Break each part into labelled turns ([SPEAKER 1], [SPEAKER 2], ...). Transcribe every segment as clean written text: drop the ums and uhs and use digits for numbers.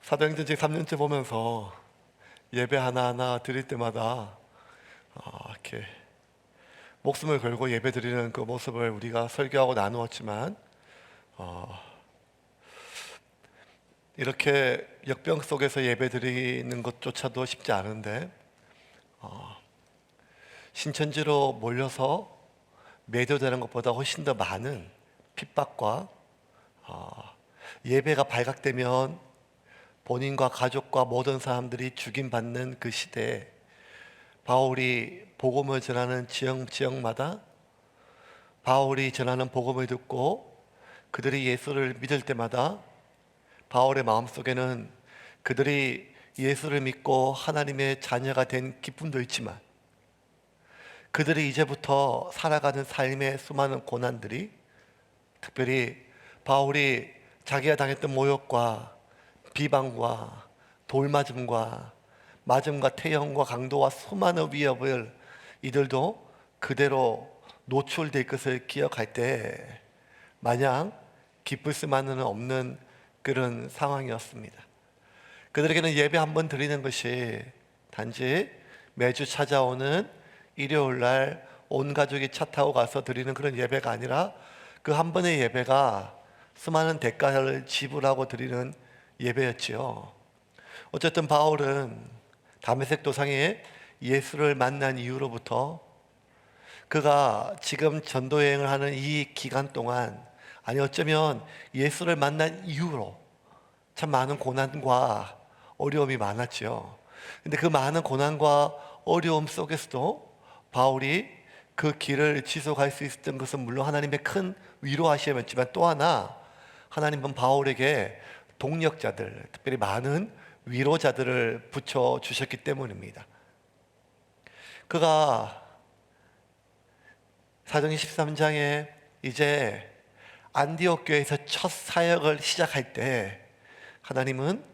[SPEAKER 1] 사도행전 지금 3년째 보면서 예배 하나하나 드릴 때마다 이렇게 목숨을 걸고 예배 드리는 그 모습을 우리가 설교하고 나누었지만 이렇게 역병 속에서 예배 드리는 것조차도 쉽지 않은데 신천지로 몰려서 매도되는 것보다 훨씬 더 많은 핍박과 예배가 발각되면 본인과 가족과 모든 사람들이 죽임받는 그 시대에 바울이 복음을 전하는 지역마다 바울이 전하는 복음을 듣고 그들이 예수를 믿을 때마다 바울의 마음속에는 그들이 예수를 믿고 하나님의 자녀가 된 기쁨도 있지만 그들이 이제부터 살아가는 삶의 수많은 고난들이, 특별히 바울이 자기가 당했던 모욕과 비방과 돌맞음과 맞음과 태형과 강도와 수많은 위협을 이들도 그대로 노출될 것을 기억할 때 마냥 기쁠 수만은 없는 그런 상황이었습니다. 그들에게는 예배 한 번 드리는 것이 단지 매주 찾아오는 일요일 날 온 가족이 차 타고 가서 드리는 그런 예배가 아니라 그 한 번의 예배가 수많은 대가를 지불하고 드리는 예배였지요. 어쨌든 바울은 다메섹 도상에 예수를 만난 이후로부터 그가 지금 전도 여행을 하는 이 기간 동안, 아니 어쩌면 예수를 만난 이후로 참 많은 고난과 어려움이 많았죠. 근데 그 많은 고난과 어려움 속에서도 바울이 그 길을 지속할 수 있었던 것은 물론 하나님의 큰 위로하심이었지만 또 하나 하나님은 바울에게 동력자들, 특별히 많은 위로자들을 붙여주셨기 때문입니다. 그가 사도행전 13장에 이제 안디옥 교회에서 첫 사역을 시작할 때 하나님은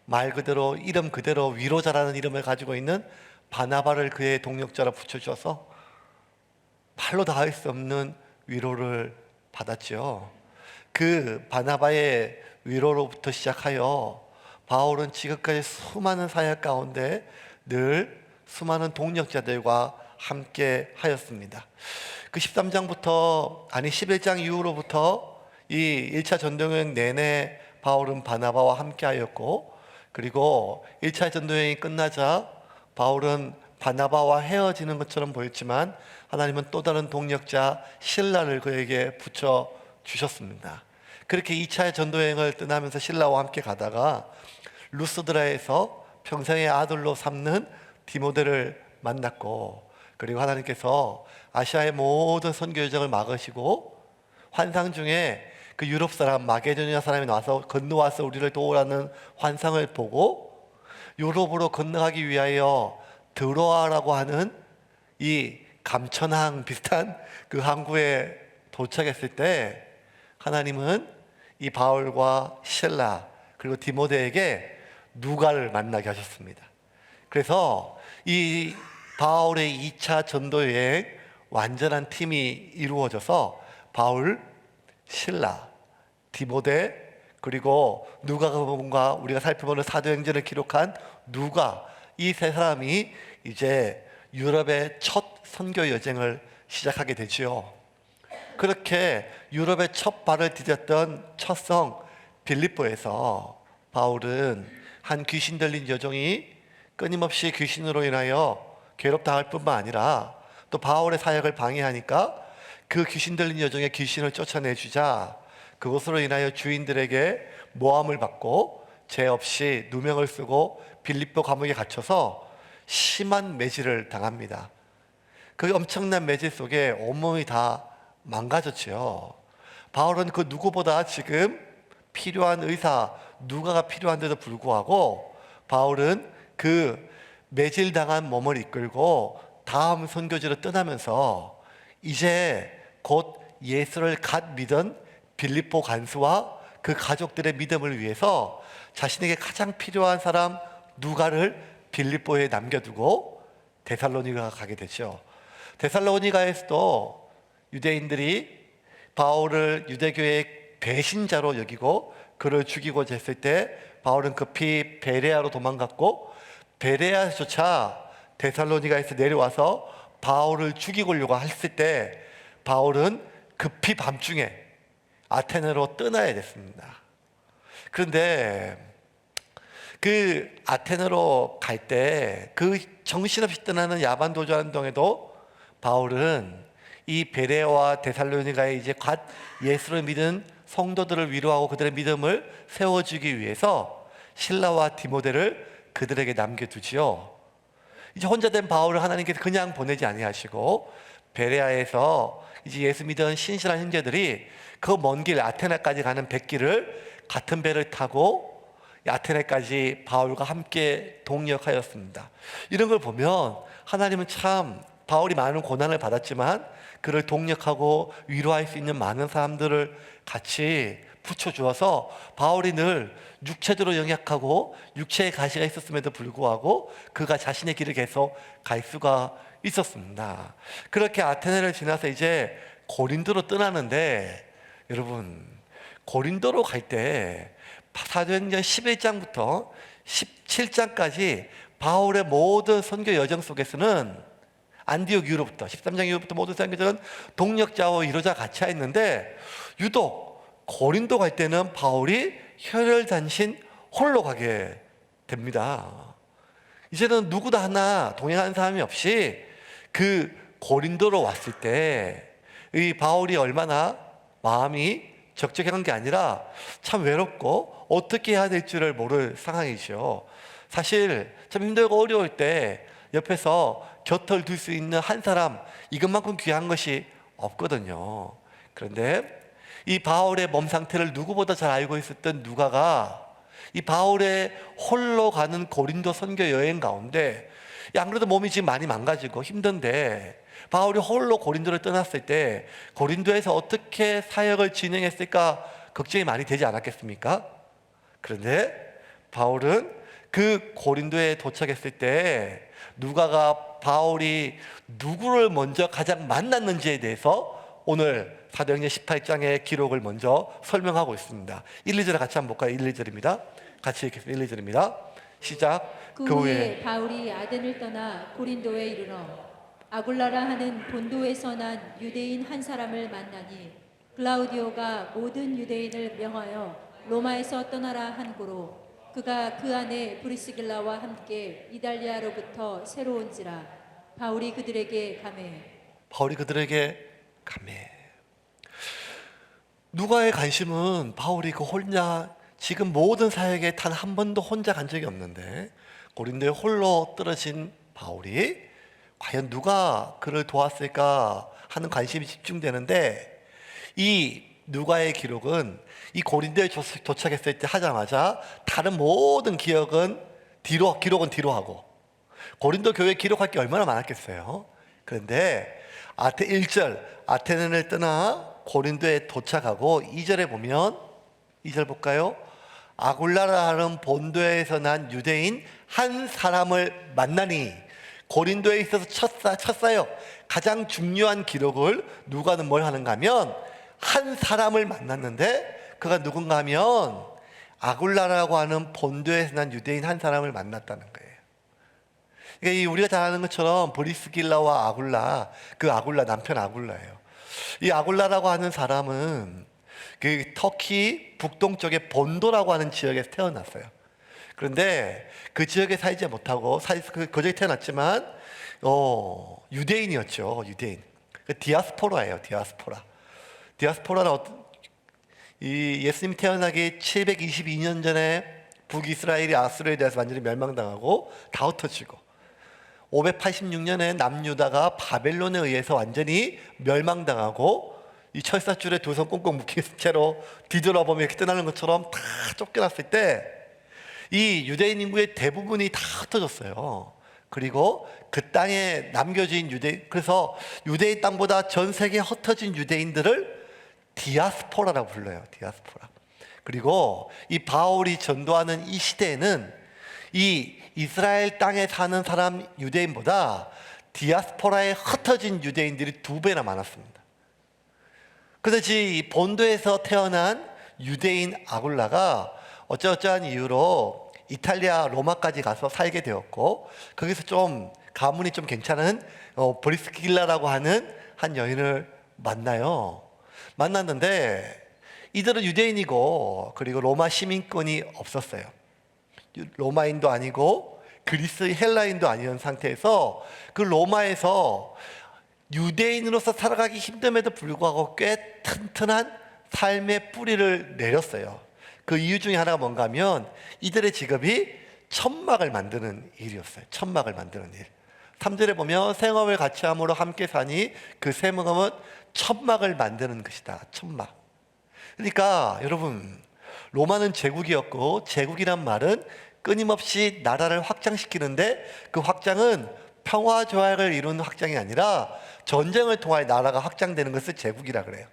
[SPEAKER 1] 말 그대로 이름 그대로 위로자라는 이름을 가지고 있는 바나바를 그의 동력자로 붙여주어서 말로 다 할 수 없는 위로를 받았죠. 그 바나바의 위로로부터 시작하여 바울은 지금까지 수많은 사역 가운데 늘 수많은 동력자들과 함께 하였습니다. 그 13장부터, 아니 11장 이후로부터 이 1차 전도여행 내내 바울은 바나바와 함께 하였고, 그리고 1차 전도여행이 끝나자 바울은 바나바와 헤어지는 것처럼 보였지만 하나님은 또 다른 동력자 실라를 그에게 붙여주셨습니다. 그렇게 2차 전도여행을 떠나면서 실라와 함께 가다가 루스드라에서 평생의 아들로 삼는 디모데를 만났고, 그리고 하나님께서 아시아의 모든 선교 여정을 막으시고 환상 중에 그 유럽 사람 마게도니아 사람이 나와서 건너와서 우리를 도우라는 환상을 보고 유럽으로 건너가기 위하여 드로아라고 하는 이 감천항 비슷한 그 항구에 도착했을 때 하나님은 이 바울과 실라 그리고 디모데에게 누가를 만나게 하셨습니다. 그래서 이 바울의 2차 전도여행 완전한 팀이 이루어져서 바울, 실라, 디모데 그리고 누가복음과 우리가 살펴보는 사도행전을 기록한 누가, 이 세 사람이 이제 유럽의 첫 선교 여정을 시작하게 되지요. 그렇게 유럽의 첫 발을 디뎠던 첫 성 빌립보에서 바울은 한 귀신 들린 여종이 끊임없이 귀신으로 인하여 괴롭당할 뿐만 아니라 또 바울의 사역을 방해하니까 그 귀신 들린 여종의 귀신을 쫓아내주자 그것으로 인하여 주인들에게 모함을 받고 죄 없이 누명을 쓰고 빌립보 감옥에 갇혀서 심한 매질을 당합니다. 그 엄청난 매질 속에 온몸이 다 망가졌지요. 바울은 그 누구보다 지금 필요한 의사 누가가 필요한데도 불구하고 바울은 그 매질당한 몸을 이끌고 다음 선교지로 떠나면서 이제 곧 예수를 갓 믿은 빌립보 간수와 그 가족들의 믿음을 위해서 자신에게 가장 필요한 사람 누가를 빌립보에 남겨두고 데살로니가 가게 되죠. 데살로니가에서도 유대인들이 바울을 유대교의 배신자로 여기고 그를 죽이고자 했을 때 바울은 급히 베레아로 도망갔고 베레아조차 데살로니가에서 내려와서 바울을 죽이려고 했을 때 바울은 급히 밤중에 아테네로 떠나야 됐습니다. 그런데 그 아테네로 갈 때 그 정신없이 떠나는 야반 도주하는 동에도 바울은 이 베레아와 데살로니가에 이제 갓 예수를 믿은 성도들을 위로하고 그들의 믿음을 세워주기 위해서 실라와 디모데를 그들에게 남겨두지요. 이제 혼자 된 바울을 하나님께서 그냥 보내지 아니하시고 베레아에서 이제 예수 믿은 신실한 형제들이 그 먼 길 아테네까지 가는 백길을 같은 배를 타고 아테네까지 바울과 함께 동역하였습니다. 이런 걸 보면 하나님은 참 바울이 많은 고난을 받았지만 그를 동역하고 위로할 수 있는 많은 사람들을 같이 붙여주어서 바울이 늘 육체적으로 연약하고 육체의 가시가 있었음에도 불구하고 그가 자신의 길을 계속 갈 수가 있었습니다. 그렇게 아테네를 지나서 이제 고린도로 떠나는데 여러분 고린도로 갈 때 사도행전 11장부터 17장까지 바울의 모든 선교 여정 속에서는 안디옥 이후로부터 13장 이후부터 모든 선교들은 동역자와 위로자 같이 했는데 유독 고린도 갈 때는 바울이 혈혈단신 홀로 가게 됩니다. 이제는 누구도 하나 동행하는 사람이 없이 그 고린도로 왔을 때 이 바울이 얼마나 마음이 적적한 게 아니라 참 외롭고 어떻게 해야 될 줄을 모를 상황이죠. 사실 참 힘들고 어려울 때 옆에서 곁을 둘 수 있는 한 사람, 이것만큼 귀한 것이 없거든요. 그런데 이 바울의 몸 상태를 누구보다 잘 알고 있었던 누가가 이 바울의 홀로 가는 고린도 선교 여행 가운데 안 그래도 몸이 지금 많이 망가지고 힘든데 바울이 홀로 고린도를 떠났을 때 고린도에서 어떻게 사역을 진행했을까 걱정이 많이 되지 않았겠습니까? 그런데 바울은 그 고린도에 도착했을 때 누가가 바울이 누구를 먼저 가장 만났는지에 대해서 오늘 사도행전 18장의 기록을 먼저 설명하고 있습니다. 1, 2절 같이 한번 볼까요? 1, 2절입니다. 같이 읽겠습니다. 1, 2절입니다. 시작.
[SPEAKER 2] 그 후에 바울이 아덴을 떠나 고린도에 이르러 아굴라라 하는 본도에서 난 유대인 한 사람을 만나니 글라우디오가 모든 유대인을 명하여 로마에서 떠나라 한 고로 그가 그 안에 브리스길라와 함께 이달리아로부터 새로 온지라 바울이 그들에게 가매. 누가의 관심은 바울이 그 혼자 지금 모든 사역에 단 한 번도 혼자 간 적이 없는데 고린도에 홀로 떨어진 바울이 과연 누가 그를 도왔을까 하는 관심이 집중되는데 이 누가의 기록은 이 고린도에 도착했을 때 하자마자 다른 모든 기록은 뒤로 하고 고린도 교회 기록할 게 얼마나 많았겠어요. 그런데 1절 아테네를 떠나 고린도에 도착하고 2절에 보면 2절 볼까요? 아굴라라 하는 본도에서 난 유대인 한 사람을 만나니 고린도에 있어서 첫 사역 가장 중요한 기록을 누가는 뭘 하는가 하면 한 사람을 만났는데 그가 누군가 하면 아굴라라고 하는 본도에서 난 유대인 한 사람을 만났다는 거예요. 그러니까 우리가 잘 아는 것처럼 브리스길라와 아굴라, 그 아굴라 남편 아굴라예요. 이 아굴라라고 하는 사람은 그 터키 북동쪽의 본도라고 하는 지역에서 태어났어요. 그런데 그 지역에 살지 못하고 그 지역에 태어났지만 유대인이었죠. 유대인. 디아스포라예요. 디아스포라는 예수님이 태어나기 722년 전에 북이스라엘이 아수르에 대해서 완전히 멸망당하고 다 흩어지고 586년에 남유다가 바벨론에 의해서 완전히 멸망당하고 이 철사줄에 두 손 꽁꽁 묶인 채로 뒤돌아보면 이렇게 떠나는 것처럼 다 쫓겨났을 때 이 유대인 인구의 대부분이 다 흩어졌어요. 그리고 그 땅에 남겨진 유대인, 그래서 유대인 땅보다 전 세계에 흩어진 유대인들을 디아스포라라고 불러요. 디아스포라. 그리고 이 바울이 전도하는 이 시대에는 이 이스라엘 땅에 사는 사람 유대인보다 디아스포라에 흩어진 유대인들이 2배나 많았습니다. 그래서 이 본도에서 태어난 유대인 아굴라가 어쩌어쩌한 이유로 이탈리아 로마까지 가서 살게 되었고 거기서 좀 가문이 좀 괜찮은 브리스길라라고 하는 한 여인을 만나요. 만났는데 이들은 유대인이고 그리고 로마 시민권이 없었어요. 로마인도 아니고 그리스 헬라인도 아니던 상태에서 그 로마에서 유대인으로서 살아가기 힘듦에도 불구하고 꽤 튼튼한 삶의 뿌리를 내렸어요. 그 이유 중에 하나가 뭔가 하면 이들의 직업이 천막을 만드는 일이었어요. 천막을 만드는 일. 3절에 보면 생업을 같이 함으로 함께 사니 그 생업은 천막을 만드는 것이다. 천막. 그러니까 여러분, 로마는 제국이었고 제국이란 말은 끊임없이 나라를 확장시키는데 그 확장은 평화 조약을 이루는 확장이 아니라 전쟁을 통하여 나라가 확장되는 것을 제국이라 그래요.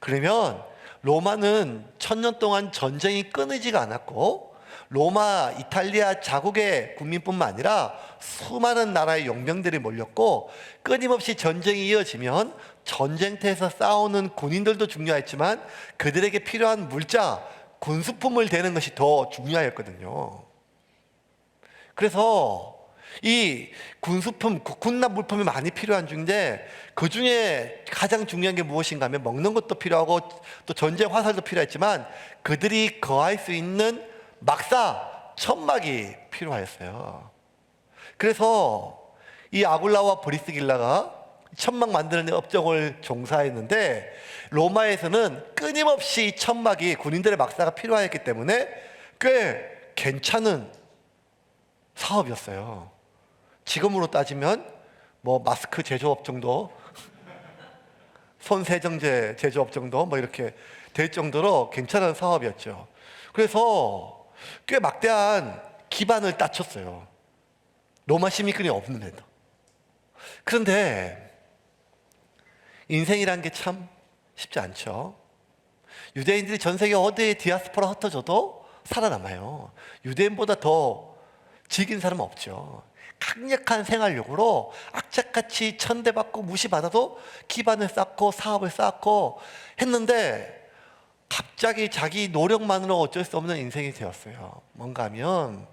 [SPEAKER 2] 그러면 로마는 1000년 동안 전쟁이 끊이지가 않았고 로마, 이탈리아 자국의 국민뿐만 아니라 수많은 나라의 용병들이 몰렸고 끊임없이 전쟁이 이어지면 전쟁터에서 싸우는 군인들도 중요했지만 그들에게 필요한 물자, 군수품을 대는 것이 더 중요했거든요. 그래서 이 군수품, 군납 물품이 많이 필요한 중인데 그 중에 가장 중요한 게 무엇인가 하면 먹는 것도 필요하고 또 전쟁 화살도 필요했지만 그들이 거할 수 있는 막사, 천막이 필요하였어요. 그래서 이 아굴라와 브리스길라가 천막 만드는 업종을 종사했는데 로마에서는 끊임없이 천막이 군인들의 막사가 필요했기 때문에 꽤 괜찮은 사업이었어요. 지금으로 따지면 뭐 마스크 제조업 정도, 손세정제 제조업 정도 뭐 이렇게 될 정도로 괜찮은 사업이었죠. 그래서 꽤 막대한 기반을 따쳤어요. 로마 시민권이 없는데도. 그런데 인생이란 게 참 쉽지 않죠. 유대인들이 전 세계 어디에 디아스포라 흩어져도 살아남아요. 유대인보다 더 즐긴 사람은 없죠. 강력한 생활력으로 악착같이 천대받고 무시받아도 기반을 쌓고 사업을 쌓고 했는데 갑자기 자기 노력만으로 어쩔 수 없는 인생이 되었어요. 뭔가 하면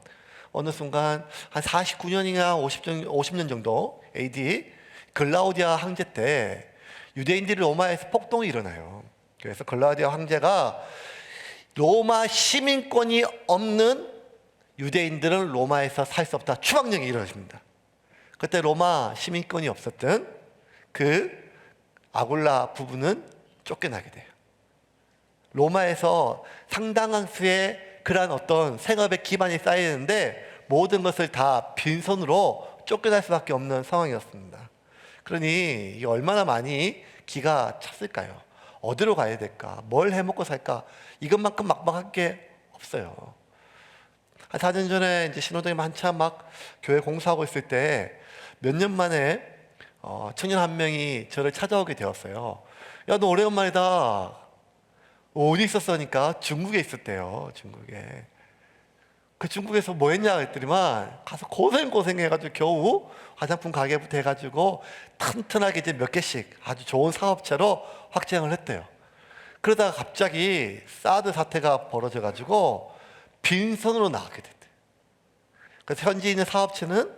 [SPEAKER 2] 어느 순간 한 49년이나 50년 정도 AD 글라우디아 황제 때 유대인들이 로마에서 폭동이 일어나요. 그래서 글라우디아 황제가 로마 시민권이 없는 유대인들은 로마에서 살 수 없다. 추방령이 이루어집니다. 그때 로마 시민권이 없었던 그 아굴라 부부는 쫓겨나게 돼요. 로마에서 상당한 수의 그러한 어떤 생업의 기반이 쌓이는데 모든 것을 다 빈손으로 쫓겨날 수밖에 없는 상황이었습니다. 그러니 이게 얼마나 많이 기가 찼을까요? 어디로 가야 될까? 뭘 해먹고 살까? 이것만큼 막막한 게 없어요. 한 4년 전에 이제 신호등이 한참 막 교회 공사하고 있을 때 몇 년 만에 청년 한 명이 저를 찾아오게 되었어요. 야, 너 오래간만이다. 어디 있었으니까 중국에 있었대요. 중국에. 그 중국에서 뭐 했냐 했더니만 가서 고생해가지고 겨우 화장품 가게부터 해가지고 튼튼하게 이제 몇 개씩 아주 좋은 사업체로 확장을 했대요. 그러다가 갑자기 사드 사태가 벌어져가지고 빈손으로 나가게 됐대요. 그래서 현지에 있는 사업체는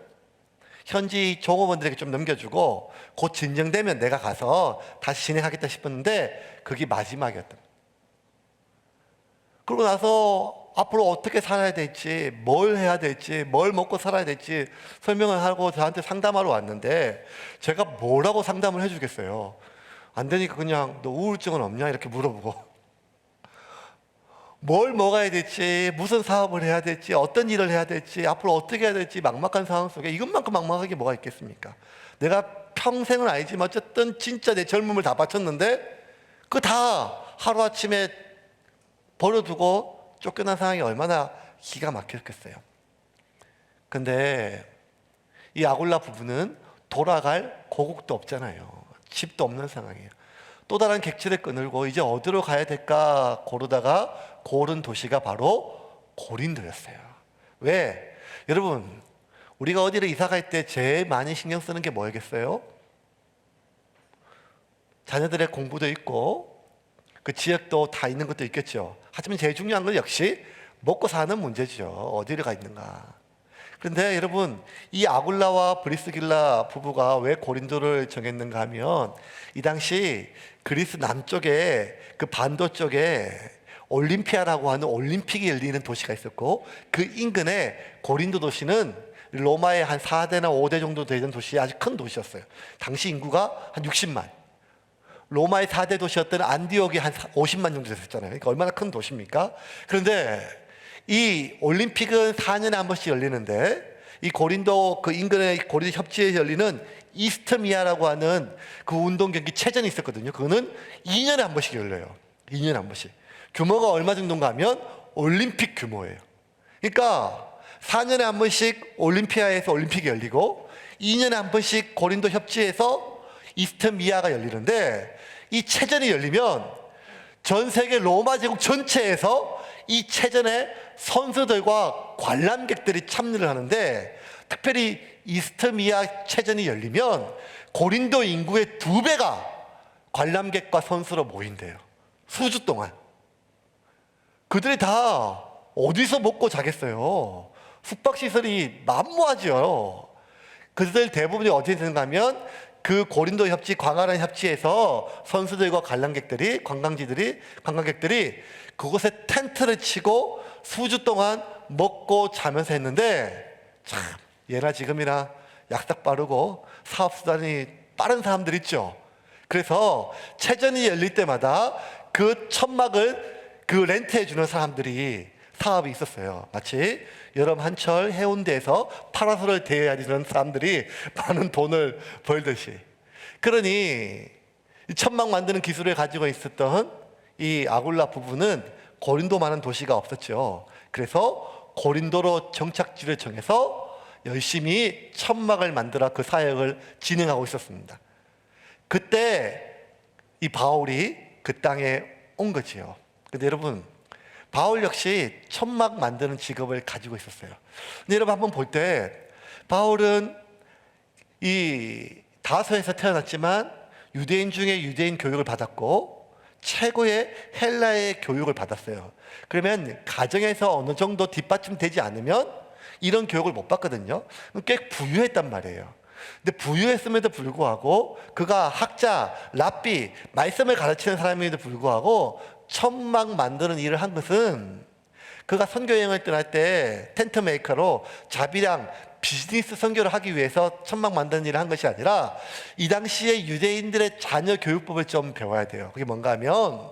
[SPEAKER 2] 현지 종업원들에게 좀 넘겨주고 곧 진정되면 내가 가서 다시 진행하겠다 싶었는데 그게 마지막이었다. 그러고 나서 앞으로 어떻게 살아야 될지, 뭘 해야 될지, 뭘 먹고 살아야 될지 설명을 하고 저한테 상담하러 왔는데 제가 뭐라고 상담을 해주겠어요. 안 되니까 그냥 너 우울증은 없냐 이렇게 물어보고 뭘 먹어야 될지, 무슨 사업을 해야 될지, 어떤 일을 해야 될지, 앞으로 어떻게 해야 될지 막막한 상황 속에 이것만큼 막막하게 뭐가 있겠습니까? 내가 평생은 아니지만 어쨌든 진짜 내 젊음을 다 바쳤는데 그거 다 하루아침에 버려두고 쫓겨난 상황이 얼마나 기가 막혔겠어요. 근데 이 아굴라 부부는 돌아갈 고국도 없잖아요. 집도 없는 상황이에요. 또 다른 객지를 끊을고 이제 어디로 가야 될까 고르다가 고른 도시가 바로 고린도였어요. 왜? 여러분, 우리가 어디를 이사 갈 때 제일 많이 신경 쓰는 게 뭐겠어요? 자녀들의 공부도 있고 그 지역도 다 있는 것도 있겠죠. 하지만 제일 중요한 건 역시
[SPEAKER 1] 먹고 사는 문제죠. 어디를 가 있는가. 그런데 여러분, 이 아굴라와 브리스길라 부부가 왜 고린도를 정했는가 하면, 이 당시 그리스 남쪽에 그 반도 쪽에 올림피아라고 하는 올림픽이 열리는 도시가 있었고, 그 인근에 고린도 도시는 로마의 한 4대나 5대 정도 되는 도시의 아주 큰 도시였어요. 당시 인구가 한 60만. 로마의 4대 도시였던 안디옥이 한 50만 정도 됐었잖아요. 그러니까 얼마나 큰 도시입니까? 그런데 이 올림픽은 4년에 한 번씩 열리는데, 이 고린도 그 인근의 고린도 협지에 열리는 이스트미아라고 하는 그 운동 경기 체전이 있었거든요. 그거는 2년에 한 번씩 열려요. 2년에 한 번씩. 규모가 얼마 정도인가 하면 올림픽 규모예요. 그러니까 4년에 한 번씩 올림피아에서 올림픽이 열리고 2년에 한 번씩 고린도 협지에서 이스트미아가 열리는데, 이 체전이 열리면 전 세계 로마 제국 전체에서 이 체전에 선수들과 관람객들이 참여를 하는데, 특별히 이스트미아 체전이 열리면 고린도 인구의 2배가 관람객과 선수로 모인대요. 수주 동안. 그들이 다 어디서 먹고 자겠어요? 숙박시설이 만무하죠. 그들 대부분이 어디에 있는가 하면 그 고린도 협지, 광활한 협지에서 선수들과 관광객들이 그곳에 텐트를 치고 수주 동안 먹고 자면서 했는데, 참 예나 지금이나 약삭 빠르고 사업수단이 빠른 사람들 있죠. 그래서 체전이 열릴 때마다 그 천막을 그 렌트해 주는 사람들이 사업이 있었어요. 마치 여름 한철 해운대에서 파라솔을 대여해주는 사람들이 많은 돈을 벌듯이. 그러니 이 천막 만드는 기술을 가지고 있었던 이 아굴라 부부는 고린도만한 도시가 없었죠. 그래서 고린도로 정착지를 정해서 열심히 천막을 만들어 그 사역을 진행하고 있었습니다. 그때 이 바울이 그 땅에 온 거지요. 근데 여러분, 바울 역시 천막 만드는 직업을 가지고 있었어요. 근데 여러분 한번 볼 때 바울은 이 다소에서 태어났지만 유대인 중에 유대인 교육을 받았고 최고의 헬라의 교육을 받았어요. 그러면 가정에서 어느 정도 뒷받침되지 않으면 이런 교육을 못 받거든요. 꽤 부유했단 말이에요. 근데 부유했음에도 불구하고 그가 학자, 랍비, 말씀을 가르치는 사람임에도 불구하고 천막 만드는 일을 한 것은 그가 선교 여행을 떠날 때 텐트 메이커로 자비랑 비즈니스 선교를 하기 위해서 천막 만드는 일을 한 것이 아니라 이 당시에 유대인들의 자녀 교육법을 좀 배워야 돼요. 그게 뭔가 하면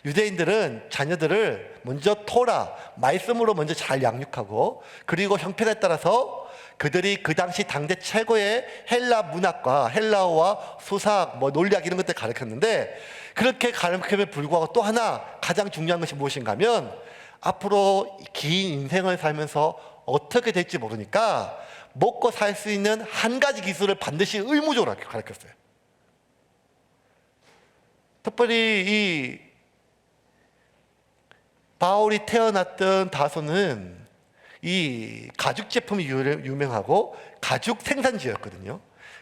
[SPEAKER 1] 유대인들은 자녀들을 먼저 토라, 말씀으로 먼저 잘 양육하고, 그리고 형편에 따라서 그들이 그 당시 당대 최고의 헬라 문학과 헬라어와 수사학, 논리학 이런 것들 가르쳤는데, 그렇게 가르침에 불구하고 또 하나 가장 중요한 것이 무엇인가 하면 앞으로 긴 인생을 살면서 어떻게 될지 모르니까 먹고 살 수 있는 한 가지 기술을 반드시 의무적으로 가르쳤어요. 특별히 이 바울이 태어났던 다소는 이 가죽 제품이 유명하고 가죽 생산지였거든요.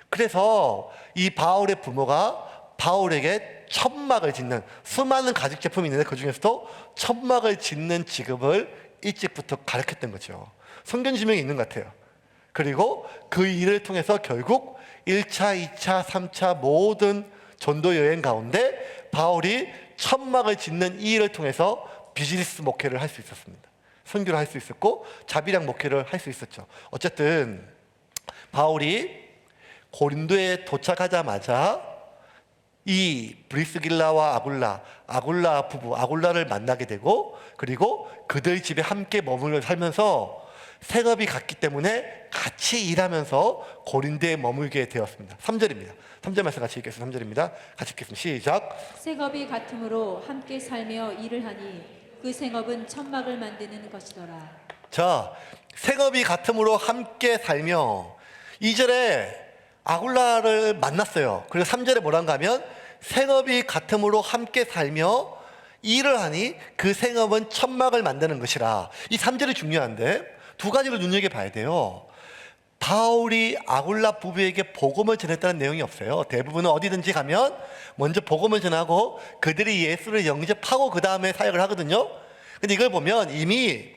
[SPEAKER 1] 그래서 이 바울의 부모가 바울에게 천막을 짓는, 수많은 가죽 제품이 있는데 그 중에서도 천막을 짓는 직업을 일찍부터 가르쳤던 거죠. 성경 지명이 있는 것 같아요. 그리고 그 일을 통해서 결국 1차, 2차, 3차 모든 전도 여행 가운데 바울이 천막을 짓는 이 일을 통해서 비즈니스 목회를 할 수 있었습니다. 선교를 할 수 있었고 자비랑 목회를 할 수 있었죠. 어쨌든 바울이 고린도에 도착하자마자 이 브리스길라와 아굴라 부부, 아굴라를 만나게 되고, 그리고 그들 집에 함께 머물러 살면서 생업이 같기 때문에 같이 일하면서 고린도에 머물게 되었습니다. 3절입니다. 3절 말씀 같이 읽겠습니다. 3절입니다. 같이 읽겠습니다. 시작.
[SPEAKER 3] 생업이 같으므로 함께 살며 일을 하니 그 생업은 천막을 만드는 것이더라.
[SPEAKER 1] 자, 생업이 같으므로 함께 살며, 2절에 아굴라를 만났어요. 그리고 3절에 뭐란가 하면 생업이 같으므로 함께 살며 일을 하니 그 생업은 천막을 만드는 것이라. 이 3절이 중요한데 두 가지를 눈여겨봐야 돼요. 바울이 아굴라 부부에게 복음을 전했다는 내용이 없어요. 대부분은 어디든지 가면 먼저 복음을 전하고 그들이 예수를 영접하고 그 다음에 사역을 하거든요. 근데 이걸 보면 이미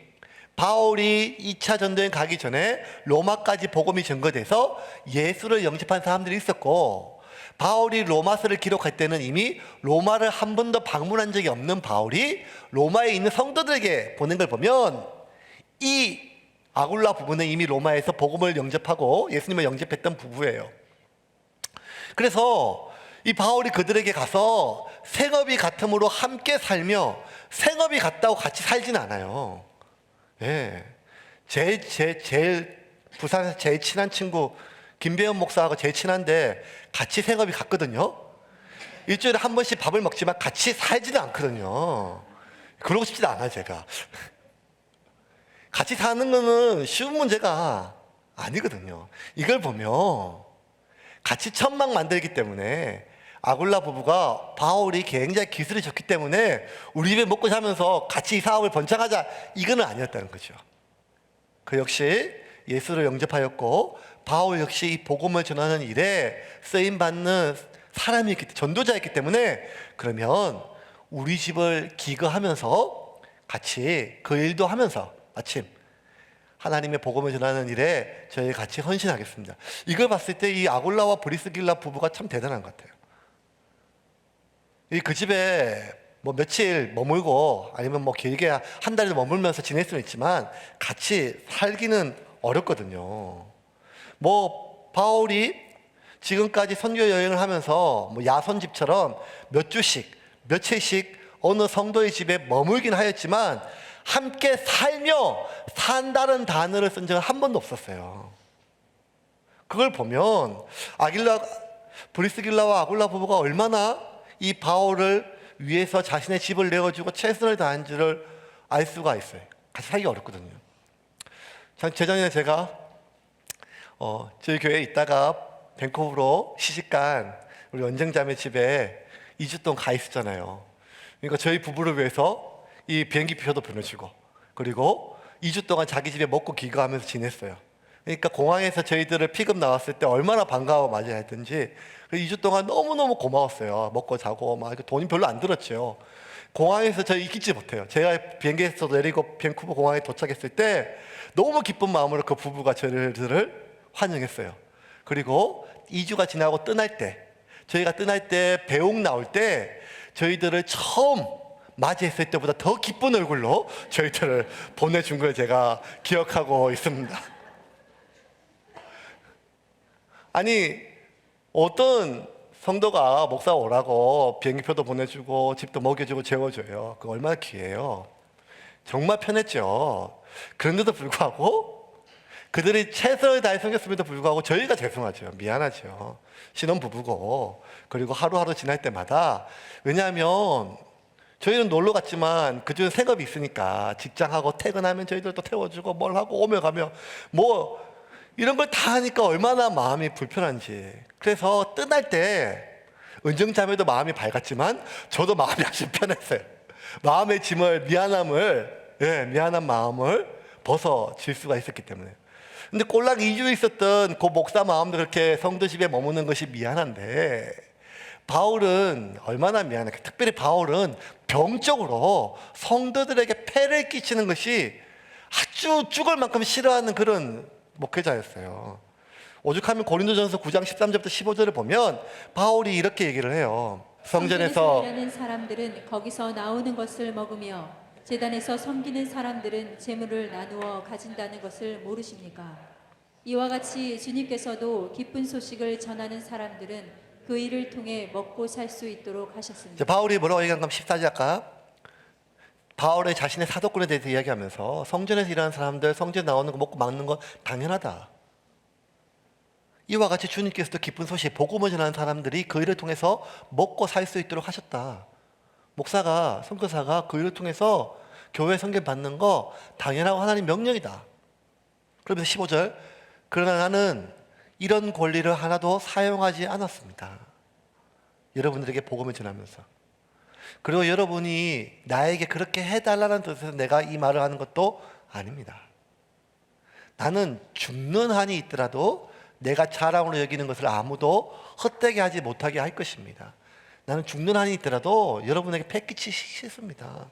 [SPEAKER 2] 바울이 2차 전도여행 가기 전에 로마까지 복음이 전거돼서 예수를 영접한 사람들이 있었고, 바울이 로마서를 기록할 때는 이미 로마를 한 번도 방문한 적이 없는 바울이 로마에 있는 성도들에게 보낸 걸 보면 이 아굴라 부부는 이미 로마에서 복음을 영접하고 예수님을 영접했던 부부예요. 그래서 이 바울이 그들에게 가서 생업이 같음으로 함께 살며, 생업이 같다고 같이 살진 않아요. 예. 제일 부산에서 제일 친한 친구 김배현 목사하고 제일 친한데 같이 생업이 같거든요. 일주일에 한 번씩 밥을 먹지만 같이 살지도 않거든요. 그러고 싶지도 않아요, 제가. 같이 사는 거는 쉬운 문제가 아니거든요. 이걸 보면 같이 천막 만들기 때문에 아굴라 부부가 바울이 굉장히 기술이 좋기 때문에 우리 집에 먹고 자면서 같이 이 사업을 번창하자, 이거는 아니었다는 거죠. 그 역시 예수를 영접하였고 바울 역시 이 복음을 전하는 일에 쓰임받는 사람이었기 때문에, 전도자였기 때문에, 그러면 우리 집을 기거하면서 같이 그 일도 하면서 마침 하나님의 복음을 전하는 일에 저희 같이 헌신하겠습니다. 이걸 봤을 때 이 아굴라와 브리스길라 부부가 참 대단한 것 같아요. 그 집에 뭐 며칠 머물고 아니면 뭐 길게 한 달을 머물면서 지낼 수는 있지만 같이 살기는 어렵거든요. 뭐 바울이 지금까지 선교 여행을 하면서 뭐 야선집처럼 몇 주씩 며칠씩 어느 성도의 집에 머물긴 하였지만 함께 살며 산다는 단어를 쓴 적은 한 번도 없었어요. 그걸 보면 브리스길라와 아굴라 부부가 얼마나 이 바울을 위해서 자신의 집을 내어주고 최선을 다한지를 알 수가 있어요. 같이 살기 어렵거든요. 재작년에 제가 저희 교회에 있다가 밴쿠버로 시집간 우리 원정자매 집에 2주 동안 가 있었잖아요. 그러니까 저희 부부를 위해서 이 비행기 표도 보내주고, 그리고 2주 동안 자기 집에 먹고 기거하면서 지냈어요. 그러니까 공항에서 저희들을 픽업 나왔을 때 얼마나 반가워 맞이했든지 2주 동안 너무너무 고마웠어요. 먹고 자고 막 돈이 별로 안 들었죠. 공항에서 저희 잊지 못해요. 제가 비행기에서 내리고 밴쿠버 공항에 도착했을 때 너무 기쁜 마음으로 그 부부가 저희들을 환영했어요. 그리고 2주가 지나고 떠날 때, 저희가 떠날 때 배웅 나올 때 저희들을 처음 맞이했을 때보다 더 기쁜 얼굴로 저희들을 보내준 걸 제가 기억하고 있습니다. 아니, 어떤 성도가 목사 오라고 비행기표도 보내주고 집도 먹여주고 재워줘요. 그거 얼마나 귀해요. 정말 편했죠. 그런데도 불구하고 그들이 최선을 다해 섬겼음에도 불구하고 저희가 죄송하죠. 미안하죠. 신혼부부고, 그리고 하루하루 지날 때마다, 왜냐하면 저희는 놀러 갔지만 그중에 생업이 있으니까 직장하고 퇴근하면 저희들도 태워주고 뭘 하고 오며 가며 뭐 이런 걸 다 하니까 얼마나 마음이 불편한지. 그래서 떠날 때 은정자매도 마음이 밝았지만 저도 마음이 아주 편했어요. 마음의 짐을, 미안한 마음을 벗어질 수가 있었기 때문에. 근데 꼴랑 2주 있었던 그 목사 마음도 그렇게 성도 집에 머무는 것이 미안한데, 바울은 얼마나 미안해. 특별히 바울은 병적으로 성도들에게 폐를 끼치는 것이 아주 죽을 만큼 싫어하는 그런 목회자였어요. 오죽하면 고린도전서 9장 13절부터 15절을 보면 바울이 이렇게 얘기를 해요. 성전에서
[SPEAKER 3] 일하는 사람들은 거기서 나오는 것을 먹으며 제단에서 섬기는 사람들은 재물을 나누어 가진다는 것을 모르십니까? 이와 같이 주님께서도 기쁜 소식을 전하는 사람들은 그 일을 통해 먹고 살 수 있도록 하셨습니다.
[SPEAKER 2] 바울이 뭐라고 얘기한가 하면 14절 아까 바울의 자신의 사도권에 대해서 이야기하면서 성전에서 일하는 사람들, 성전에 나오는 거 먹고 막는 건 당연하다. 이와 같이 주님께서도 기쁜 소식, 복음을 전하는 사람들이 그 일을 통해서 먹고 살 수 있도록 하셨다. 목사가, 선교사가 그 일을 통해서 교회 성경 받는 거 당연하고 하나님 명령이다. 그러면서 15절, 그러나 나는 이런 권리를 하나도 사용하지 않았습니다. 여러분들에게 복음을 전하면서. 그리고 여러분이 나에게 그렇게 해달라는 뜻에서 내가 이 말을 하는 것도 아닙니다. 나는 죽는 한이 있더라도 내가 자랑으로 여기는 것을 아무도 헛되게 하지 못하게 할 것입니다. 나는 죽는 한이 있더라도 여러분에게 패 끼치기 싫습니다.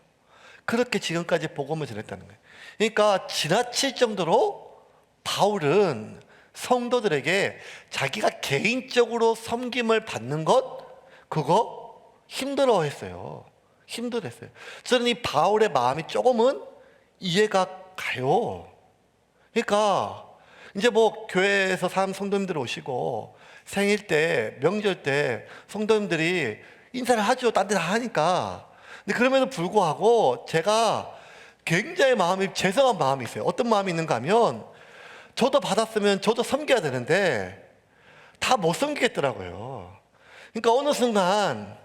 [SPEAKER 2] 그렇게 지금까지 복음을 전했다는 거예요. 그러니까 지나칠 정도로 바울은 성도들에게 자기가 개인적으로 섬김을 받는 것, 그거 힘들어했어요. 힘들었어요. 저는 이 바울의 마음이 조금은 이해가 가요. 그러니까 이제 뭐 교회에서 사는 성도님들 오시고 생일 때, 명절 때 성도님들이 인사를 하죠. 딴 데 다 하니까. 근데 그럼에도 불구하고 제가 굉장히 마음이 죄송한 마음이 있어요. 어떤 마음이 있는가 하면 저도 받았으면 저도 섬겨야 되는데 다 못 섬기겠더라고요. 그러니까 어느 순간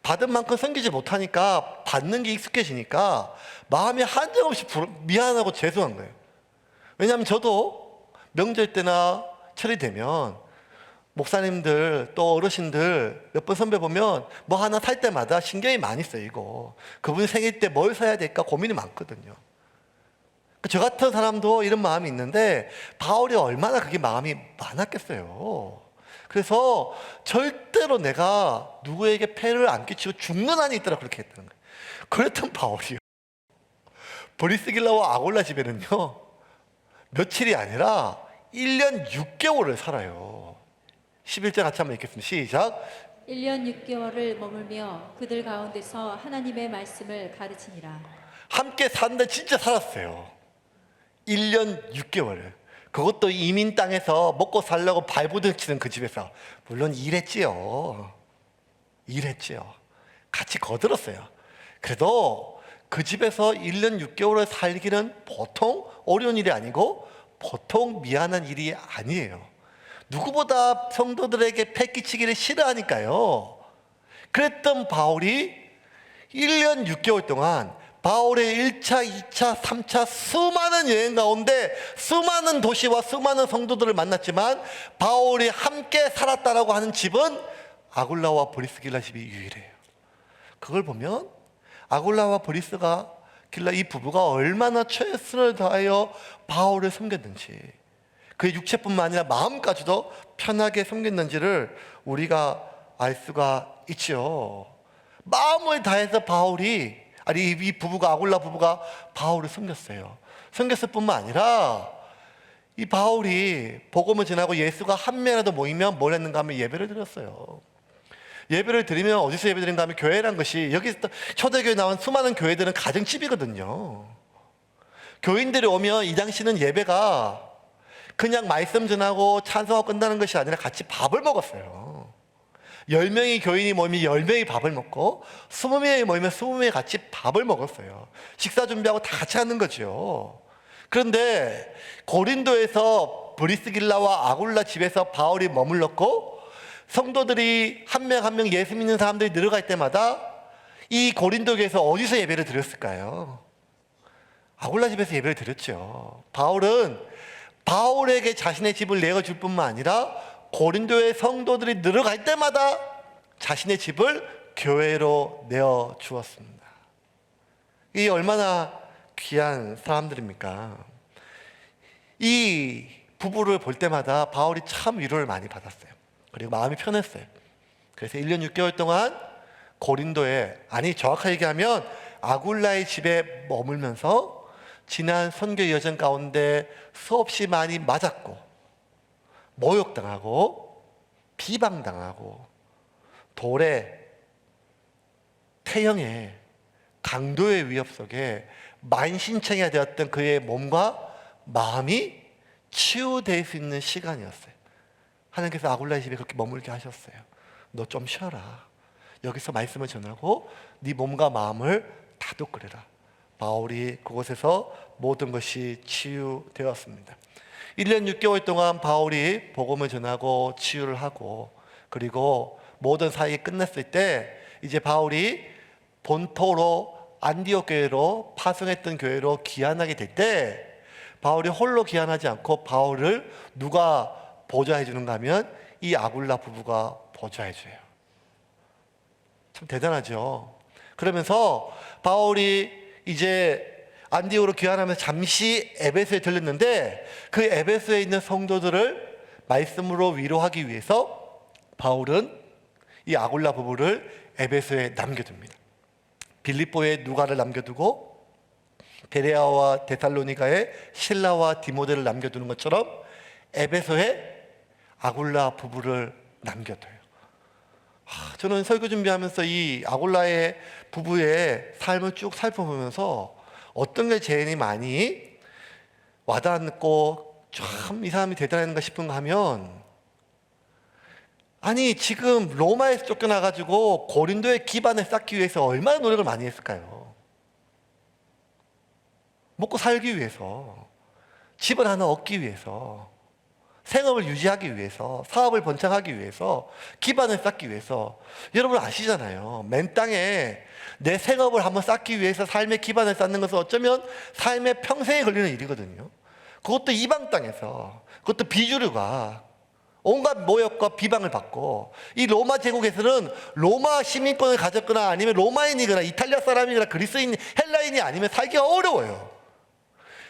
[SPEAKER 2] 받은 만큼 섬기지 못하니까 받는 게 익숙해지니까 마음이 한정없이 미안하고 죄송한 거예요. 왜냐하면 저도 명절 때나 철이 되면 목사님들 또 어르신들 몇 번 선배 보면 뭐 하나 살 때마다 신경이 많이 쓰이고 그분 생일 때 뭘 사야 될까 고민이 많거든요. 저 같은 사람도 이런 마음이 있는데 바울이 얼마나 그게 마음이 많았겠어요. 그래서 절대로 내가 누구에게 폐를 안 끼치고 죽는 한이 있더라 그렇게 했다는 거예요. 그랬던 바울이요. 브리스길라와 아골라 집에는요 며칠이 아니라 1년 6개월을 살아요. 11절 같이 한번 읽겠습니다. 시작.
[SPEAKER 3] 1년 6개월을 머물며 그들 가운데서 하나님의 말씀을 가르치니라.
[SPEAKER 2] 함께 사는데 진짜 살았어요. 1년 6개월. 그것도 이민 땅에서 먹고 살려고 발부둥치는 그 집에서. 물론 일했지요. 같이 거들었어요. 그래도 그 집에서 1년 6개월을 살기는 보통 어려운 일이 아니고 보통 미안한 일이 아니에요. 누구보다 성도들에게 패기치기를 싫어하니까요. 그랬던 바울이 1년 6개월 동안 바울의 1차, 2차, 3차 수많은 여행 가운데 수많은 도시와 수많은 성도들을 만났지만 바울이 함께 살았다라고 하는 집은 아굴라와 브리스길라 집이 유일해요. 그걸 보면 아굴라와 브리스길라 이 부부가 얼마나 최선을 다하여 바울을 섬겼는지, 그의 육체뿐만 아니라 마음까지도 편하게 섬겼는지를 우리가 알 수가 있죠. 마음을 다해서 이 부부가 아굴라 부부가 바울을 섬겼어요. 섬겼을 뿐만 아니라 이 바울이 복음을 전하고 예수가 한 명이라도 모이면 뭘 했는가 하면 예배를 드렸어요. 예배를 드리면 어디서 예배 드린가 하면 교회란 것이 여기 초대교회 나온 수많은 교회들은 가정집이거든요. 교인들이 오면 이 당시는 예배가 그냥 말씀 전하고 찬송하고 끝나는 것이 아니라 같이 밥을 먹었어요. 10명이 교인이 모이면 10명이 밥을 먹고 20명이 모이면 20명이 같이 밥을 먹었어요. 식사 준비하고 다 같이 하는 거죠. 그런데 고린도에서 브리스길라와 아굴라 집에서 바울이 머물렀고 성도들이 한 명 한 명 예수 믿는 사람들이 늘어갈 때마다 이 고린도 교회에서 어디서 예배를 드렸을까요? 아굴라 집에서 예배를 드렸죠. 바울은 바울에게 자신의 집을 내어줄 뿐만 아니라 고린도의 성도들이 늘어갈 때마다 자신의 집을 교회로 내어주었습니다. 이 얼마나 귀한 사람들입니까? 이 부부를 볼 때마다 바울이 참 위로를 많이 받았어요. 그리고 마음이 편했어요. 그래서 1년 6개월 동안 고린도에, 정확하게 얘기하면 아굴라의 집에 머물면서 지난 선교 여정 가운데 수없이 많이 맞았고 모욕당하고 비방당하고 돌에 태형에 강도의 위협 속에 만신창이가 되었던 그의 몸과 마음이 치유될 수 있는 시간이었어요. 하나님께서 아굴라의 집에 그렇게 머물게 하셨어요. 너 좀 쉬어라. 여기서 말씀을 전하고 네 몸과 마음을 다독거려라. 바울이 그곳에서 모든 것이 치유되었습니다. 1년 6개월 동안 바울이 복음을 전하고 치유를 하고 그리고 모든 사역이 끝났을 때 이제 바울이 본토로 안디옥 교회로 파송했던 교회로 귀환하게 될 때 바울이 홀로 귀환하지 않고 바울을 누가 보좌해 주는가 하면 이 아굴라 부부가 보좌해 줘요. 참 대단하죠. 그러면서 바울이 이제 안디옥으로 귀환하면서 잠시 에베소에 들렸는데 그 에베소에 있는 성도들을 말씀으로 위로하기 위해서 바울은 이 아굴라 부부를 에베소에 남겨둡니다. 빌립보에 누가를 남겨두고
[SPEAKER 1] 베레아와 데살로니가에 실라와 디모데를 남겨두는 것처럼 에베소에 아굴라 부부를 남겨둬요. 저는 설교 준비하면서 이 아굴라의 부부의 삶을 쭉 살펴보면서 어떤 게 제일 많이 와닿고 참 이 사람이 대단한가 싶은가 하면, 아니 지금 로마에서 쫓겨나가지고 고린도의 기반을 쌓기 위해서 얼마나 노력을 많이 했을까요? 먹고 살기 위해서, 집을 하나 얻기 위해서, 생업을 유지하기 위해서, 사업을 번창하기 위해서, 기반을 쌓기 위해서. 여러분 아시잖아요. 맨 땅에 내 생업을 한번 쌓기 위해서 삶의 기반을 쌓는 것은 어쩌면 삶의 평생에 걸리는 일이거든요. 그것도 이방 땅에서, 그것도 비주류가 온갖 모욕과 비방을 받고, 이 로마 제국에서는 로마 시민권을 가졌거나 아니면 로마인이거나 이탈리아 사람이거나 그리스인, 헬라인이 아니면 살기가 어려워요.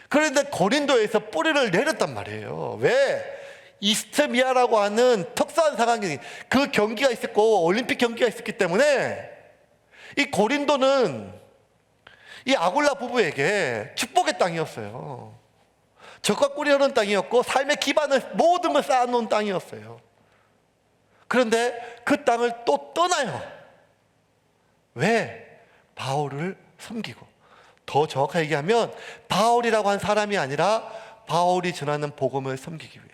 [SPEAKER 1] 그런데 고린도에서 뿌리를 내렸단 말이에요. 왜? 이스트미아라고 하는 특수한 상황이, 그 경기가 있었고 올림픽 경기가 있었기 때문에 이 고린도는 이 아굴라 부부에게 축복의 땅이었어요. 적과 꿀이 흐르는 땅이었고 삶의 기반을 모든 걸 쌓아놓은 땅이었어요. 그런데 그 땅을 또 떠나요. 왜? 바울을 섬기고, 더 정확하게 얘기하면 바울이라고 한 사람이 아니라 바울이 전하는 복음을 섬기기 위해서.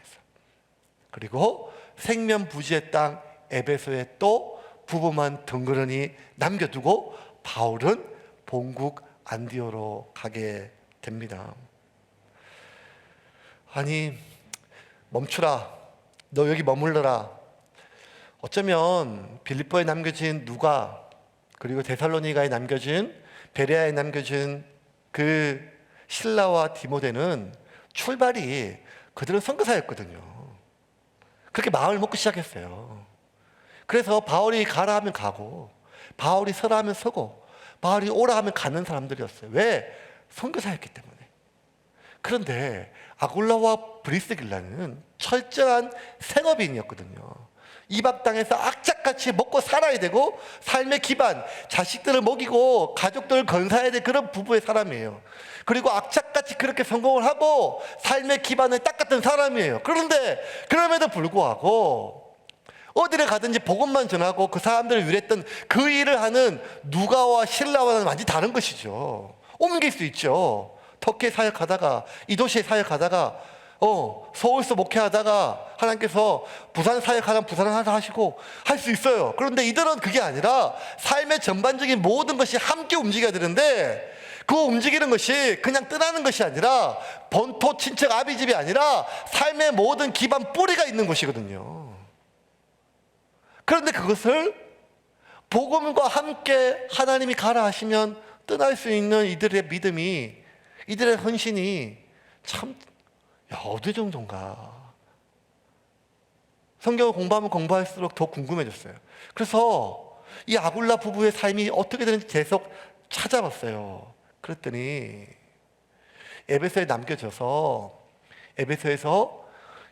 [SPEAKER 1] 그리고 생면부지의 땅 에베소에 또 부부만 덩그러니 남겨두고 바울은 본국 안디오로 가게 됩니다. 아니, 멈추라, 너 여기 머물러라. 어쩌면 빌립보에 남겨진 누가, 그리고 데살로니가에 남겨진, 베레아에 남겨진 그 실라와 디모데는 출발이 그들은 선교사였거든요. 그렇게 마음을 먹고 시작했어요. 그래서 바울이 가라 하면 가고, 바울이 서라 하면 서고, 바울이 오라 하면 가는 사람들이었어요. 왜? 선교사였기 때문에. 그런데 아굴라와 브리스길라는 철저한 생업인이었거든요. 이방 땅에서 악착같이 먹고 살아야 되고, 삶의 기반, 자식들을 먹이고 가족들을 건사해야 될 그런 부부의 사람이에요. 그리고 악착같이 그렇게 성공을 하고 삶의 기반을 닦았던 사람이에요. 그런데 그럼에도 불구하고 어디를 가든지 복음만 전하고 그 사람들을 위로했던 그 일을 하는 누가와 실라와는 완전히 다른 것이죠. 옮길 수 있죠. 터키에 사역하다가, 이 도시에 사역하다가, 서울서 목회하다가 하나님께서 부산 사역하면 부산 하다 하시고 할 수 있어요. 그런데 이들은 그게 아니라 삶의 전반적인 모든 것이 함께 움직여야 되는데, 그 움직이는 것이 그냥 떠나는 것이 아니라, 본토 친척 아비집이 아니라 삶의 모든 기반 뿌리가 있는 것이거든요. 그런데 그것을 복음과 함께 하나님이 가라 하시면 떠날 수 있는 이들의 믿음이, 이들의 헌신이 참, 어느 정도인가. 성경을 공부하면 공부할수록 더 궁금해졌어요. 그래서 이 아굴라 부부의 삶이 어떻게 되는지 계속 찾아봤어요. 그랬더니 에베소에 남겨져서, 에베소에서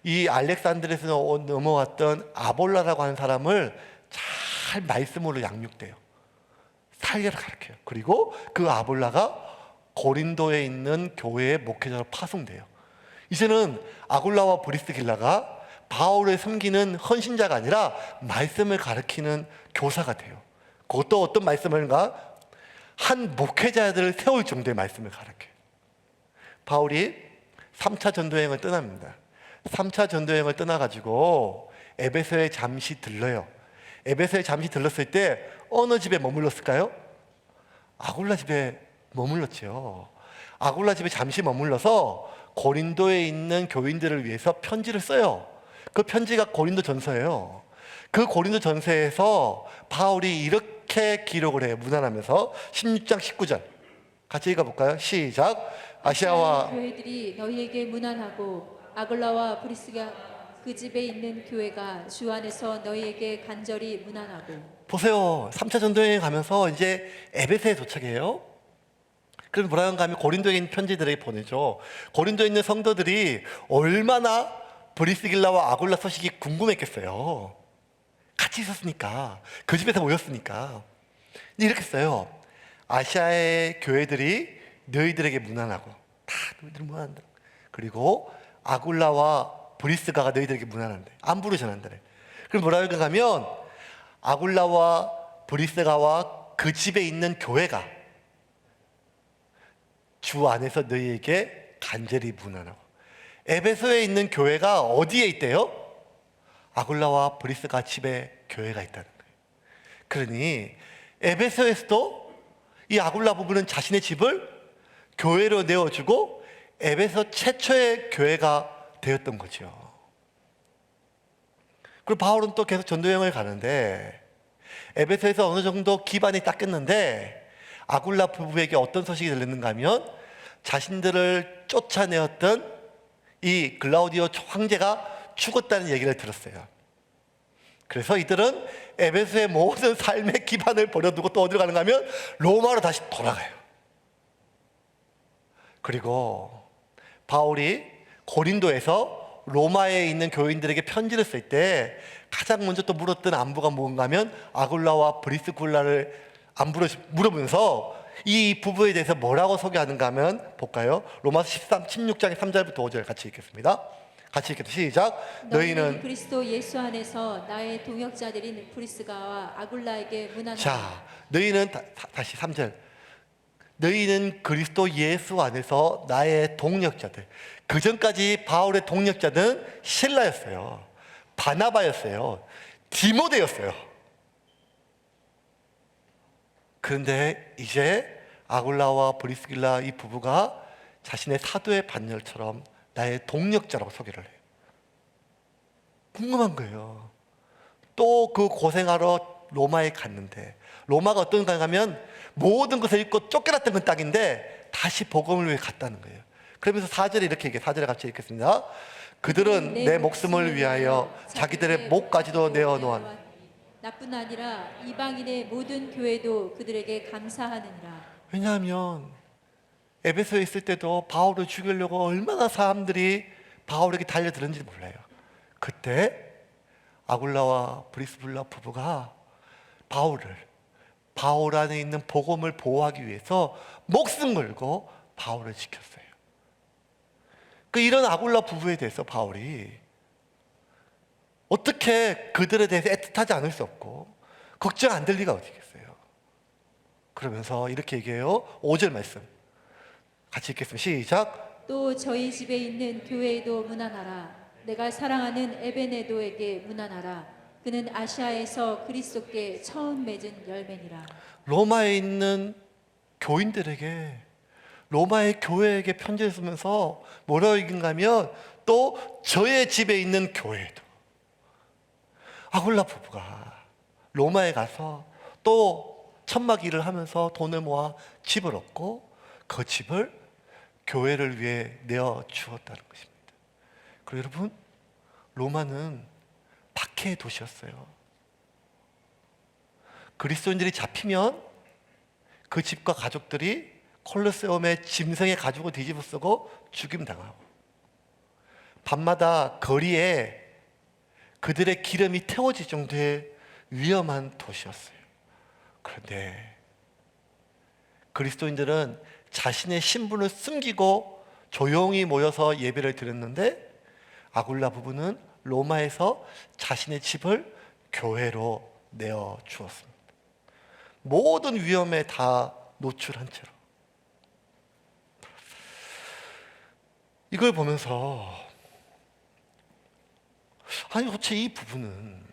[SPEAKER 1] 이 알렉산드리아에서 넘어왔던 아볼라라고 하는 사람을 잘 말씀으로 양육돼요. 살게를 가르쳐요. 그리고 그 아볼라가 고린도에 있는 교회의 목회자로 파송돼요. 이제는 아굴라와 브리스길라가 바울을 섬기는 헌신자가 아니라 말씀을 가르치는 교사가 돼요. 그것도 어떤 말씀을가? 한 목회자들을 세울 정도의 말씀을 가르쳐요. 바울이 3차 전도여행을 떠납니다. 3차 전도여행을 떠나가지고 에베소에 잠시 들러요. 에베소에 잠시 들렀을 때 어느 집에 머물렀을까요? 아굴라 집에 머물렀죠. 아굴라 집에 잠시 머물러서 고린도에 있는 교인들을 위해서 편지를 써요. 그 편지가 고린도 전서예요. 그 고린도 전서에서 바울이 이렇게 기록을 해요. 문안하면서 16장 19절 같이 읽어볼까요? 시작. 아시아와
[SPEAKER 3] 교회들이 너희에게 문안하고 아글라와 브리스가 그 집에 있는 교회가 주 안에서 너희에게 간절히 문안하고.
[SPEAKER 1] 보세요. 3차 전도여행 가면서 이제 에베소에 도착해요. 그럼 뭐라 하는가 하면 고린도에 있는 편지들에게 보내죠. 고린도에 있는 성도들이 얼마나 브리스길라와 아굴라 소식이 궁금했겠어요. 같이 있었으니까, 그 집에서 모였으니까. 이렇게 써요. 아시아의 교회들이
[SPEAKER 2] 너희들에게 무난하고 다 너희들 무난한다. 그리고 아굴라와 브리스가가 너희들에게 무난한데 안 부르셔난다래. 그럼 뭐라고 하면 아굴라와 브리스가와 그 집에 있는 교회가 주 안에서 너희에게 간절히 무난하고. 에베소에 있는 교회가 어디에 있대요? 아굴라와 브리스가 집에 교회가 있다는 거예요. 그러니 에베소에서도 이 아굴라 부부는 자신의 집을 교회로 내어주고 에베소 최초의 교회가 되었던 거죠. 그리고 바울은 또 계속 전도 여행을 가는데 에베소에서 어느 정도 기반이 닦였는데 아굴라 부부에게 어떤 소식이 들렸는가 하면 자신들을 쫓아내었던 이 글라우디오 황제가 죽었다는 얘기를 들었어요. 그래서 이들은 에베소의 모든 삶의 기반을 버려두고 또 어디로 가는가 하면 로마로 다시 돌아가요. 그리고 바울이 고린도에서 로마에 있는 교인들에게 편지를 쓸 때 가장 먼저 또 물었던 안부가 뭔가 하면 아굴라와 브리스굴라를 안부를 물어보면서 이 부부에 대해서 뭐라고 소개하는가 하면 볼까요? 로마서 16장의 3절부터 5절 같이 읽겠습니다. 같이 읽겠습니다. 시작.
[SPEAKER 3] 너희는 그리스도 예수 안에서 나의 동역자들인 브리스가와 아굴라에게 무난하라.
[SPEAKER 2] 자, 너희는 다시 3절. 너희는 그리스도 예수 안에서 나의 동역자들. 그 전까지 바울의 동역자는 실라였어요. 바나바였어요. 디모데였어요. 그런데 이제 아굴라와 브리스길라 이 부부가 자신의 사도의 반열처럼 나의 동역자라고 소개를 해요. 궁금한 거예요. 또 그 고생하러 로마에 갔는데 로마가 어떤가 하면 모든 것을 잃고 쫓겨났던 건 딱인데 다시 복음을 위해 갔다는 거예요. 그러면서 4절에 이렇게 얘기해요. 4절에 같이 읽겠습니다. 그들은 내 목숨을 위하여 자기들의 목까지도 내어놓았.
[SPEAKER 3] 나뿐 아니라 이방인의 모든 교회도 그들에게 감사하느니라.
[SPEAKER 2] 왜냐하면 에베소에 있을 때도 바울을 죽이려고 얼마나 사람들이 바울에게 달려들었는지 몰라요. 그때 아굴라와 브리스불라 부부가 바울 안에 있는 복음을 보호하기 위해서 목숨 걸고 바울을 지켰어요. 이런 아굴라 부부에 대해서 바울이 어떻게 그들에 대해서 애틋하지 않을 수 없고 걱정 안 될 리가 어디 있겠어요. 그러면서 이렇게 얘기해요. 5절 말씀 같이 읽겠습니다. 시작.
[SPEAKER 3] 또 저희 집에 있는 교회에도 문안하라. 내가 사랑하는 에베네도에게 문안하라. 그는 아시아에서 그리스도께 처음 맺은 열매니라.
[SPEAKER 2] 로마에 있는 교인들에게 로마의 교회에게 편지를 쓰면서 뭐라고 읽은가 하면 또 저의 집에 있는 교회도 아굴라 부부가 로마에 가서 또 천막 일을 하면서 돈을 모아 집을 얻고 그 집을 교회를 위해 내어 주었다는 것입니다. 그리고 여러분, 로마는 박해의 도시였어요. 그리스도인들이 잡히면 그 집과 가족들이 콜로세움의 짐승의 가죽을 뒤집어 쓰고 죽임당하고 밤마다 거리에 그들의 기름이 태워질 정도의 위험한 도시였어요. 그런데 그리스도인들은 자신의 신분을 숨기고 조용히 모여서 예배를 드렸는데 아굴라 부부는 로마에서 자신의 집을 교회로 내어 주었습니다. 모든 위험에 다 노출한 채로. 이걸 보면서 아니 도대체 이 부부는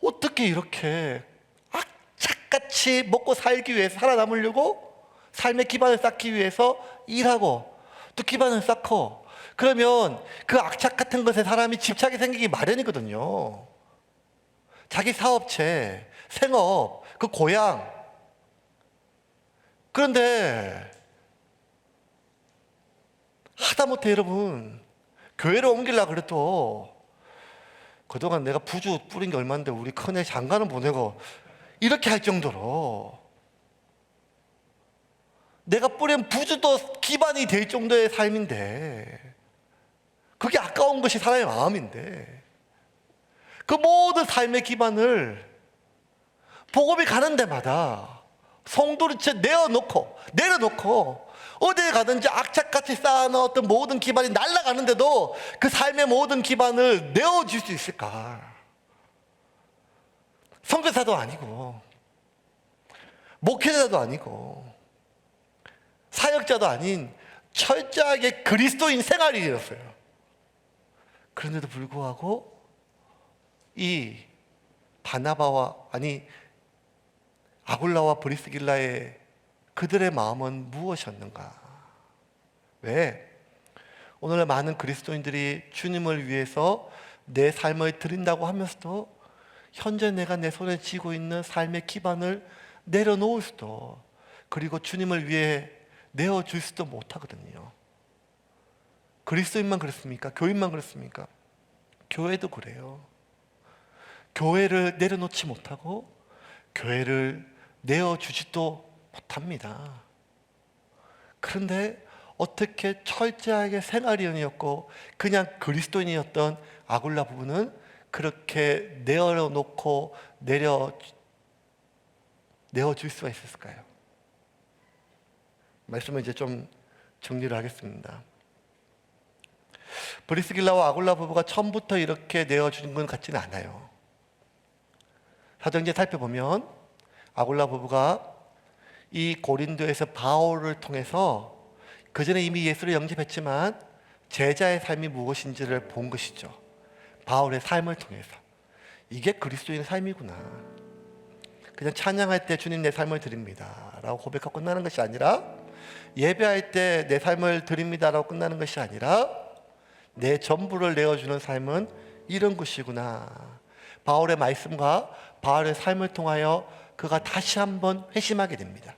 [SPEAKER 2] 어떻게 이렇게 악착같이 먹고 살기 위해서 살아남으려고 삶의 기반을 쌓기 위해서 일하고 또 기반을 쌓고 그러면 그 악착 같은 것에 사람이 집착이 생기기 마련이거든요. 자기 사업체, 생업, 그 고향. 그런데 하다못해 여러분 교회를 옮기려고 그래도 그동안 내가 부주 뿌린 게 얼마인데 우리 큰애 장가는 보내고 이렇게 할 정도로 내가 뿌린 부주도 기반이 될 정도의 삶인데 그게 아까운 것이 사람의 마음인데 그 모든 삶의 기반을 복음이 가는 데마다 송두리째 내려놓고 어디에 가든지 악착같이 쌓아놓았던 모든 기반이 날아가는데도 그 삶의 모든 기반을 내어줄 수 있을까? 선교사도 아니고 목회자도 아니고 사역자도 아닌 철저하게 그리스도인 생활이었어요. 그런데도 불구하고 이 아굴라와 브리스길라의 그들의 마음은 무엇이었는가? 왜? 오늘날 많은 그리스도인들이 주님을 위해서 내 삶을 드린다고 하면서도 현재 내가 내 손에 쥐고 있는 삶의 기반을 내려놓을 수도, 그리고 주님을 위해 내어줄 수도 못하거든요. 그리스도인만 그렇습니까? 교인만 그렇습니까? 교회도 그래요. 교회를 내려놓지 못하고 교회를 내어주지도 못합니다. 그런데 어떻게 철저하게 생활인이었고 그냥 그리스도인이었던 아굴라 부부는 그렇게 내어놓고 내어줄 수가 있었을까요? 말씀을 이제 좀 정리를 하겠습니다. 브리스길라와 아굴라 부부가 처음부터 이렇게 내어주는 건 같지는 않아요. 사도행전 살펴보면 아굴라 부부가 이 고린도에서 바울을 통해서 그전에 이미 예수를 영접했지만 제자의 삶이 무엇인지를 본 것이죠. 바울의 삶을 통해서 이게 그리스도인의 삶이구나. 그냥 찬양할 때 주님 내 삶을 드립니다 라고 고백하고 끝나는 것이 아니라, 예배할 때 내 삶을 드립니다 라고 끝나는 것이 아니라 내 전부를 내어주는 삶은 이런 것이구나. 바울의 말씀과 바울의 삶을 통하여 그가 다시 한번 회심하게 됩니다.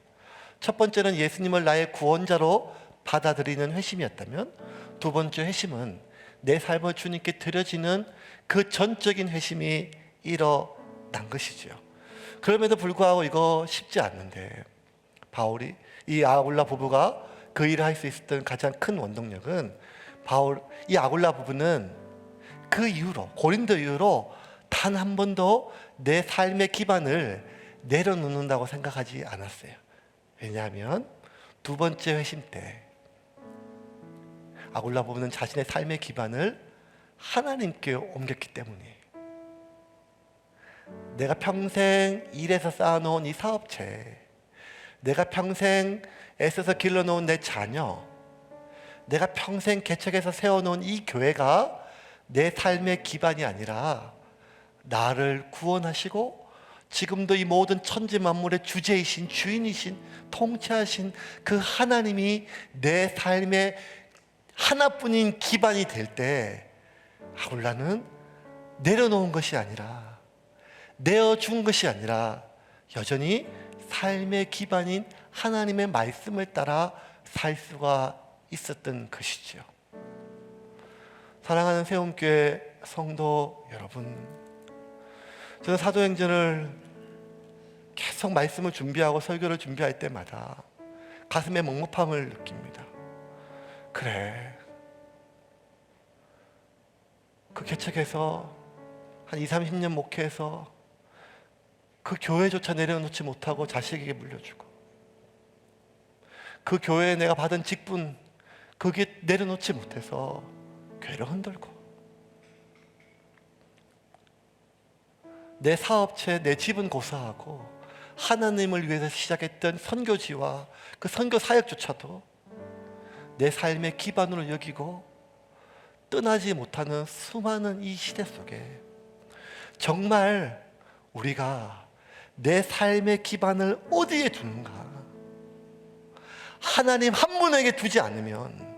[SPEAKER 2] 첫 번째는 예수님을 나의 구원자로 받아들이는 회심이었다면, 두 번째 회심은 내 삶을 주님께 드려지는 그 전적인 회심이 일어난 것이죠. 그럼에도 불구하고 이거 쉽지 않는데, 바울이, 이 아굴라 부부가 그 일을 할 수 있었던 가장 큰 원동력은 이 아굴라 부부는 그 이후로, 고린도 이후로 단 한 번도 내 삶의 기반을 내려놓는다고 생각하지 않았어요. 왜냐하면 두 번째 회심 때 아굴라 부부는 자신의 삶의 기반을 하나님께 옮겼기 때문이에요. 내가 평생 일해서 쌓아놓은 이 사업체, 내가 평생 애써서 길러놓은 내 자녀, 내가 평생 개척해서 세워놓은 이 교회가 내 삶의 기반이 아니라 나를 구원하시고 지금도 이 모든 천지 만물의 주제이신, 주인이신, 통치하신 그 하나님이 내 삶의 하나뿐인 기반이 될 때, 아굴라는 내려놓은 것이 아니라, 내어준 것이 아니라 여전히 삶의 기반인 하나님의 말씀을 따라 살 수가 있었던 것이죠. 사랑하는 세움교회 성도 여러분, 저는 사도행전을 계속 말씀을 준비하고 설교를 준비할 때마다 가슴에 먹먹함을 느낍니다. 그래, 그 개척해서 한 20-30년 목회해서 그 교회조차 내려놓지 못하고 자식에게 물려주고, 그 교회에 내가 받은 직분 그게 내려놓지 못해서 교회를 흔들고, 내 사업체, 내 집은 고사하고 하나님을 위해서 시작했던 선교지와 그 선교 사역조차도 내 삶의 기반으로 여기고 떠나지 못하는 수많은 이 시대 속에, 정말 우리가 내 삶의 기반을 어디에 두는가? 하나님 한 분에게 두지 않으면,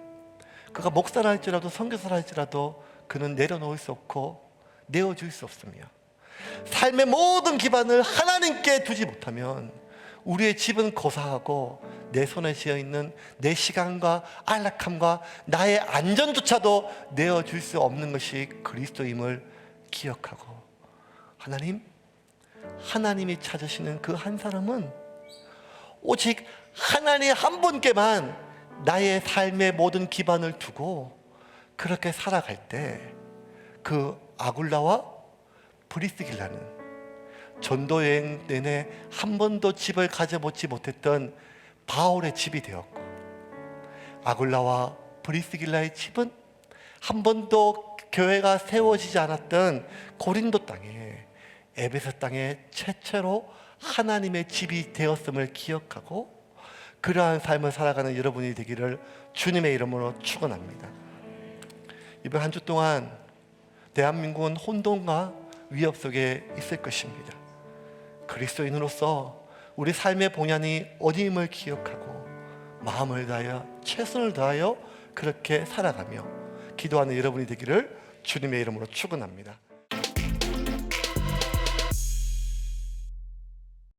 [SPEAKER 2] 그가 목사라 할지라도 선교사라 할지라도 그는 내려놓을 수 없고 내어줄 수 없으며, 삶의 모든 기반을 하나님께 두지 못하면 우리의 집은 고사하고 내 손에 쥐어있는 내 시간과 안락함과 나의 안전조차도 내어줄 수 없는 것이 그리스도임을 기억하고, 하나님이 찾으시는 그 한 사람은 오직 하나님 한 분께만 나의 삶의 모든 기반을 두고 그렇게 살아갈 때, 그 아굴라와 브리스길라는 전도 여행 내내 한 번도 집을 가져보지 못했던 바울의 집이 되었고, 아굴라와 브리스길라의 집은 한 번도 교회가 세워지지 않았던 고린도 땅에, 에베소 땅에 최초로 하나님의 집이 되었음을 기억하고 그러한 삶을 살아가는 여러분이 되기를 주님의 이름으로 축원합니다. 이번 한 주 동안 대한민국은 혼돈과 위협 속에 있을 것입니다. 그리스도인으로서 우리 삶의 본연이 어디임을 기억하고 마음을 다하여 최선을 다하여 그렇게 살아가며 기도하는 여러분이 되기를 주님의 이름으로 축원합니다.